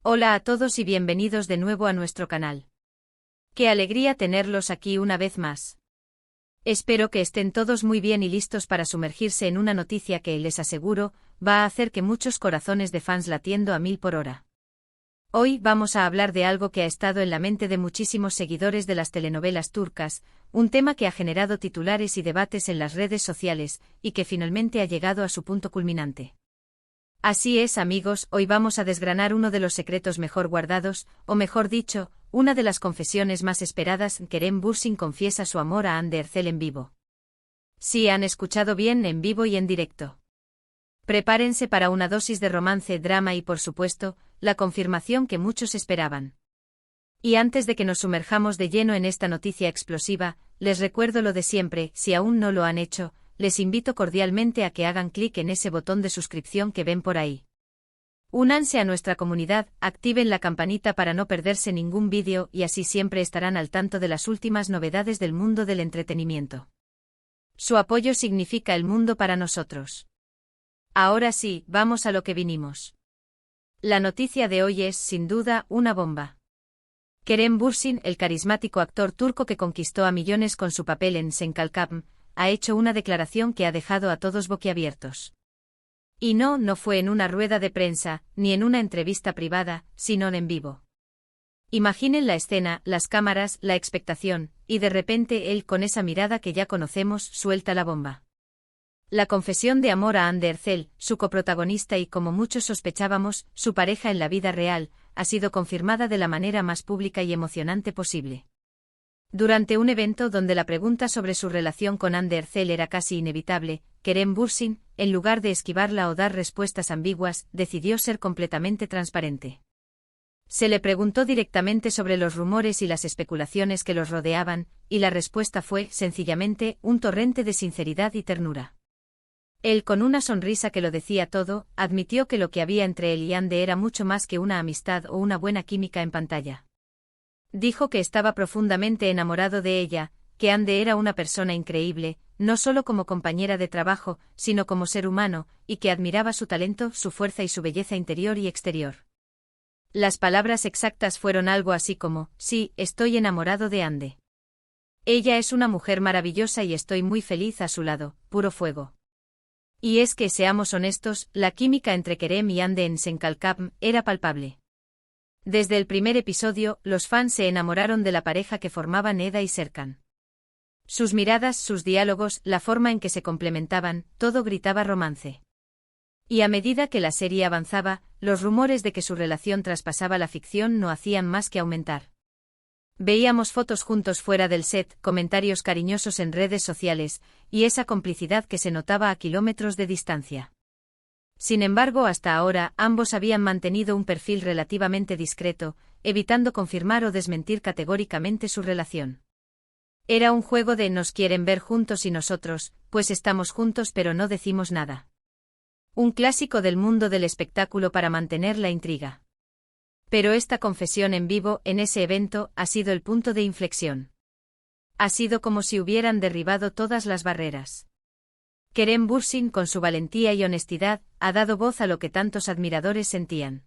Hola a todos y bienvenidos de nuevo a nuestro canal. Qué alegría tenerlos aquí una vez más. Espero que estén todos muy bien y listos para sumergirse en una noticia que, les aseguro, va a hacer que muchos corazones de fans latiendo a 1000 por hora. Hoy vamos a hablar de algo que ha estado en la mente de muchísimos seguidores de las telenovelas turcas, un tema que ha generado titulares y debates en las redes sociales, y que finalmente ha llegado a su punto culminante. Así es, amigos, hoy vamos a desgranar uno de los secretos mejor guardados, o mejor dicho, una de las confesiones más esperadas. Kerem Bürsin confiesa su amor a Hande Erçel en vivo. Sí, han escuchado bien, en vivo y en directo. Prepárense para una dosis de romance, drama y, por supuesto, la confirmación que muchos esperaban. Y antes de que nos sumerjamos de lleno en esta noticia explosiva, les recuerdo lo de siempre: si aún no lo han hecho, les invito cordialmente a que hagan clic en ese botón de suscripción que ven por ahí. Únanse a nuestra comunidad, activen la campanita para no perderse ningún vídeo y así siempre estarán al tanto de las últimas novedades del mundo del entretenimiento. Su apoyo significa el mundo para nosotros. Ahora sí, vamos a lo que vinimos. La noticia de hoy es, sin duda, una bomba. Kerem Bürsin, el carismático actor turco que conquistó a millones con su papel en Sen Kalkam, ha hecho una declaración que ha dejado a todos boquiabiertos. Y no fue en una rueda de prensa, ni en una entrevista privada, sino en vivo. Imaginen la escena, las cámaras, la expectación, y de repente él, con esa mirada que ya conocemos, suelta la bomba. La confesión de amor a Hande Erçel, su coprotagonista y, como muchos sospechábamos, su pareja en la vida real, ha sido confirmada de la manera más pública y emocionante posible. Durante un evento donde la pregunta sobre su relación con Hande Erçel era casi inevitable, Kerem Bürsin, en lugar de esquivarla o dar respuestas ambiguas, decidió ser completamente transparente. Se le preguntó directamente sobre los rumores y las especulaciones que los rodeaban, y la respuesta fue, sencillamente, un torrente de sinceridad y ternura. Él, con una sonrisa que lo decía todo, admitió que lo que había entre él y Hande era mucho más que una amistad o una buena química en pantalla. Dijo que estaba profundamente enamorado de ella, que Hande era una persona increíble, no solo como compañera de trabajo, sino como ser humano, y que admiraba su talento, su fuerza y su belleza interior y exterior. Las palabras exactas fueron algo así como: sí, estoy enamorado de Hande. Ella es una mujer maravillosa y estoy muy feliz a su lado, puro fuego. Y es que, seamos honestos, la química entre Kerem y Hande en Sen Kalkam era palpable. Desde el primer episodio, los fans se enamoraron de la pareja que formaban Eda y Serkan. Sus miradas, sus diálogos, la forma en que se complementaban, todo gritaba romance. Y a medida que la serie avanzaba, los rumores de que su relación traspasaba la ficción no hacían más que aumentar. Veíamos fotos juntos fuera del set, comentarios cariñosos en redes sociales, y esa complicidad que se notaba a kilómetros de distancia. Sin embargo, hasta ahora, ambos habían mantenido un perfil relativamente discreto, evitando confirmar o desmentir categóricamente su relación. Era un juego de nos quieren ver juntos y nosotros, pues estamos juntos pero no decimos nada. Un clásico del mundo del espectáculo para mantener la intriga. Pero esta confesión en vivo, en ese evento, ha sido el punto de inflexión. Ha sido como si hubieran derribado todas las barreras. Kerem Bürsin, con su valentía y honestidad, ha dado voz a lo que tantos admiradores sentían.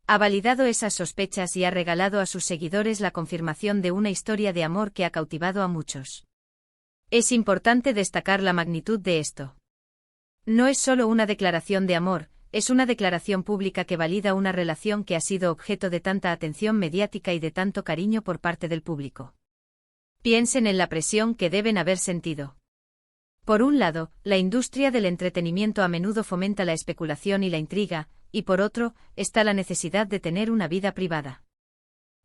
Ha validado esas sospechas y ha regalado a sus seguidores la confirmación de una historia de amor que ha cautivado a muchos. Es importante destacar la magnitud de esto. No es solo una declaración de amor, es una declaración pública que valida una relación que ha sido objeto de tanta atención mediática y de tanto cariño por parte del público. Piensen en la presión que deben haber sentido. Por un lado, la industria del entretenimiento a menudo fomenta la especulación y la intriga, y por otro, está la necesidad de tener una vida privada.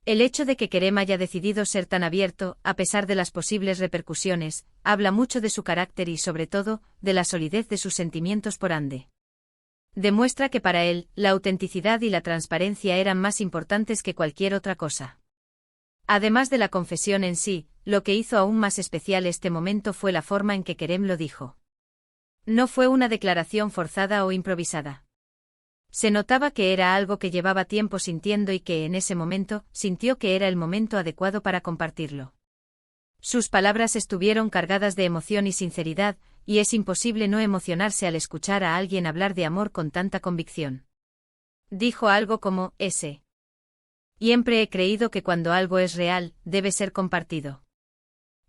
El hecho de que Kerem haya decidido ser tan abierto, a pesar de las posibles repercusiones, habla mucho de su carácter y, sobre todo, de la solidez de sus sentimientos por Hande. Demuestra que para él, la autenticidad y la transparencia eran más importantes que cualquier otra cosa. Además de la confesión en sí, lo que hizo aún más especial este momento fue la forma en que Kerem lo dijo. No fue una declaración forzada o improvisada. Se notaba que era algo que llevaba tiempo sintiendo y que en ese momento sintió que era el momento adecuado para compartirlo. Sus palabras estuvieron cargadas de emoción y sinceridad, y es imposible no emocionarse al escuchar a alguien hablar de amor con tanta convicción. Dijo algo como, ese. Siempre he creído que cuando algo es real, debe ser compartido.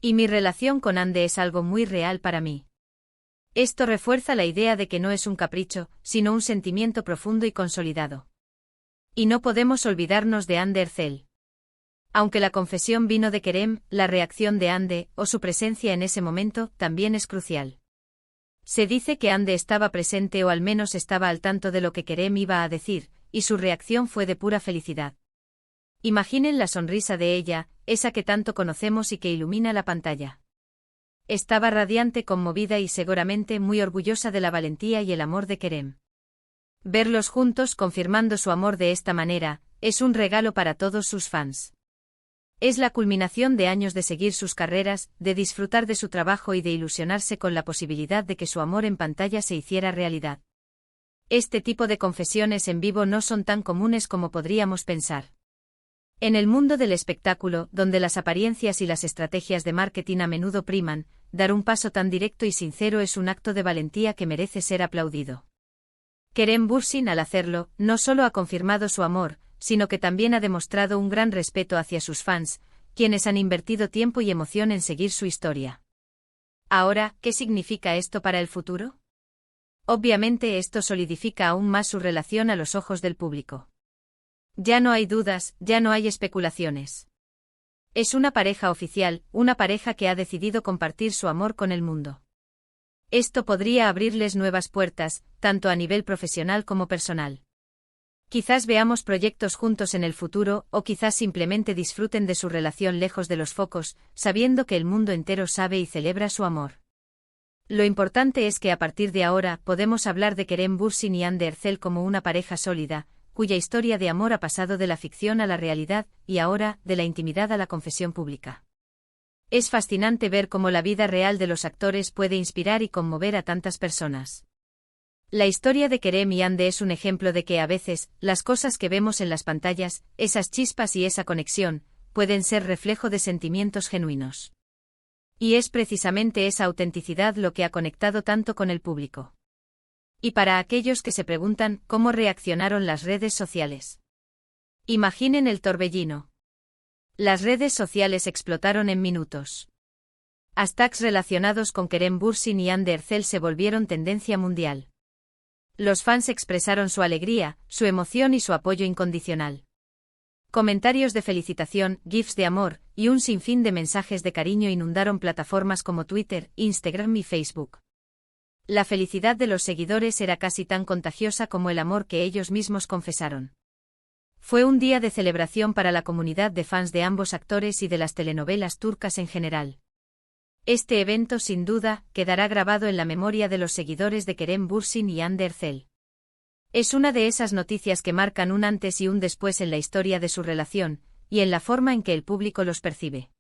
Y mi relación con Ande es algo muy real para mí. Esto refuerza la idea de que no es un capricho, sino un sentimiento profundo y consolidado. Y no podemos olvidarnos de Ande Ercel. Aunque la confesión vino de Kerem, la reacción de Ande, o su presencia en ese momento, también es crucial. Se dice que Ande estaba presente o al menos estaba al tanto de lo que Kerem iba a decir, y su reacción fue de pura felicidad. Imaginen la sonrisa de ella, esa que tanto conocemos y que ilumina la pantalla. Estaba radiante, conmovida y seguramente muy orgullosa de la valentía y el amor de Kerem. Verlos juntos confirmando su amor de esta manera, es un regalo para todos sus fans. Es la culminación de años de seguir sus carreras, de disfrutar de su trabajo y de ilusionarse con la posibilidad de que su amor en pantalla se hiciera realidad. Este tipo de confesiones en vivo no son tan comunes como podríamos pensar. En el mundo del espectáculo, donde las apariencias y las estrategias de marketing a menudo priman, dar un paso tan directo y sincero es un acto de valentía que merece ser aplaudido. Kerem Bürsin, al hacerlo, no solo ha confirmado su amor, sino que también ha demostrado un gran respeto hacia sus fans, quienes han invertido tiempo y emoción en seguir su historia. Ahora, ¿qué significa esto para el futuro? Obviamente esto solidifica aún más su relación a los ojos del público. Ya no hay dudas, ya no hay especulaciones. Es una pareja oficial, una pareja que ha decidido compartir su amor con el mundo. Esto podría abrirles nuevas puertas, tanto a nivel profesional como personal. Quizás veamos proyectos juntos en el futuro, o quizás simplemente disfruten de su relación lejos de los focos, sabiendo que el mundo entero sabe y celebra su amor. Lo importante es que a partir de ahora podemos hablar de Kerem Bürsin y Hande Erçel como una pareja sólida, cuya historia de amor ha pasado de la ficción a la realidad, y ahora, de la intimidad a la confesión pública. Es fascinante ver cómo la vida real de los actores puede inspirar y conmover a tantas personas. La historia de Kerem y Hande es un ejemplo de que a veces, las cosas que vemos en las pantallas, esas chispas y esa conexión, pueden ser reflejo de sentimientos genuinos. Y es precisamente esa autenticidad lo que ha conectado tanto con el público. Y para aquellos que se preguntan cómo reaccionaron las redes sociales. Imaginen el torbellino. Las redes sociales explotaron en minutos. Hashtags relacionados con Kerem Bürsin y Hande Erçel se volvieron tendencia mundial. Los fans expresaron su alegría, su emoción y su apoyo incondicional. Comentarios de felicitación, gifs de amor, y un sinfín de mensajes de cariño inundaron plataformas como Twitter, Instagram y Facebook. La felicidad de los seguidores era casi tan contagiosa como el amor que ellos mismos confesaron. Fue un día de celebración para la comunidad de fans de ambos actores y de las telenovelas turcas en general. Este evento sin duda quedará grabado en la memoria de los seguidores de Kerem Bürsin y Hande Erçel. Es una de esas noticias que marcan un antes y un después en la historia de su relación, y en la forma en que el público los percibe.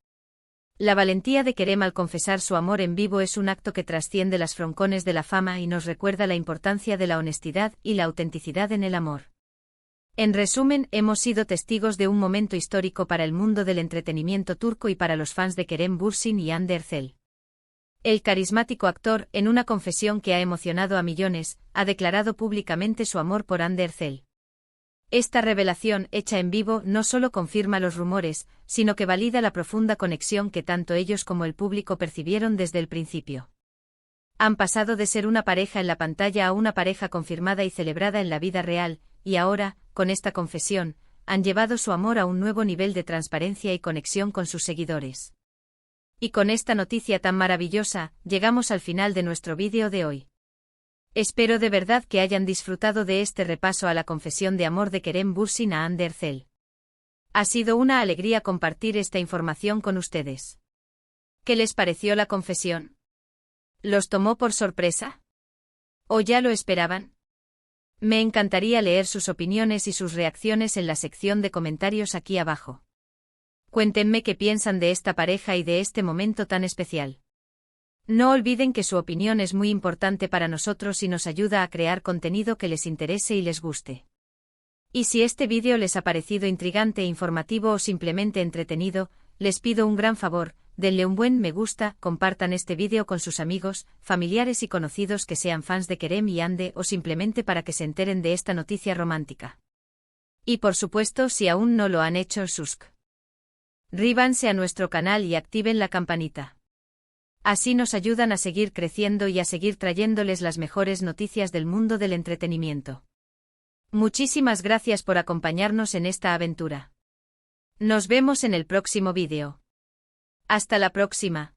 La valentía de Kerem al confesar su amor en vivo es un acto que trasciende las froncones de la fama y nos recuerda la importancia de la honestidad y la autenticidad en el amor. En resumen, hemos sido testigos de un momento histórico para el mundo del entretenimiento turco y para los fans de Kerem Bürsin y Hande Erçel. El carismático actor, en una confesión que ha emocionado a millones, ha declarado públicamente su amor por Hande Erçel. Esta revelación, hecha en vivo, no solo confirma los rumores, sino que valida la profunda conexión que tanto ellos como el público percibieron desde el principio. Han pasado de ser una pareja en la pantalla a una pareja confirmada y celebrada en la vida real, y ahora, con esta confesión, han llevado su amor a un nuevo nivel de transparencia y conexión con sus seguidores. Y con esta noticia tan maravillosa, llegamos al final de nuestro vídeo de hoy. Espero de verdad que hayan disfrutado de este repaso a la confesión de amor de Kerem Bürsin a Hande Erçel. Ha sido una alegría compartir esta información con ustedes. ¿Qué les pareció la confesión? ¿Los tomó por sorpresa? ¿O ya lo esperaban? Me encantaría leer sus opiniones y sus reacciones en la sección de comentarios aquí abajo. Cuéntenme qué piensan de esta pareja y de este momento tan especial. No olviden que su opinión es muy importante para nosotros y nos ayuda a crear contenido que les interese y les guste. Y si este vídeo les ha parecido intrigante e informativo o simplemente entretenido, les pido un gran favor, denle un buen me gusta, compartan este vídeo con sus amigos, familiares y conocidos que sean fans de Kerem y Hande o simplemente para que se enteren de esta noticia romántica. Y por supuesto, si aún no lo han hecho, suscríbanse a nuestro canal y activen la campanita. Así nos ayudan a seguir creciendo y a seguir trayéndoles las mejores noticias del mundo del entretenimiento. Muchísimas gracias por acompañarnos en esta aventura. Nos vemos en el próximo vídeo. Hasta la próxima.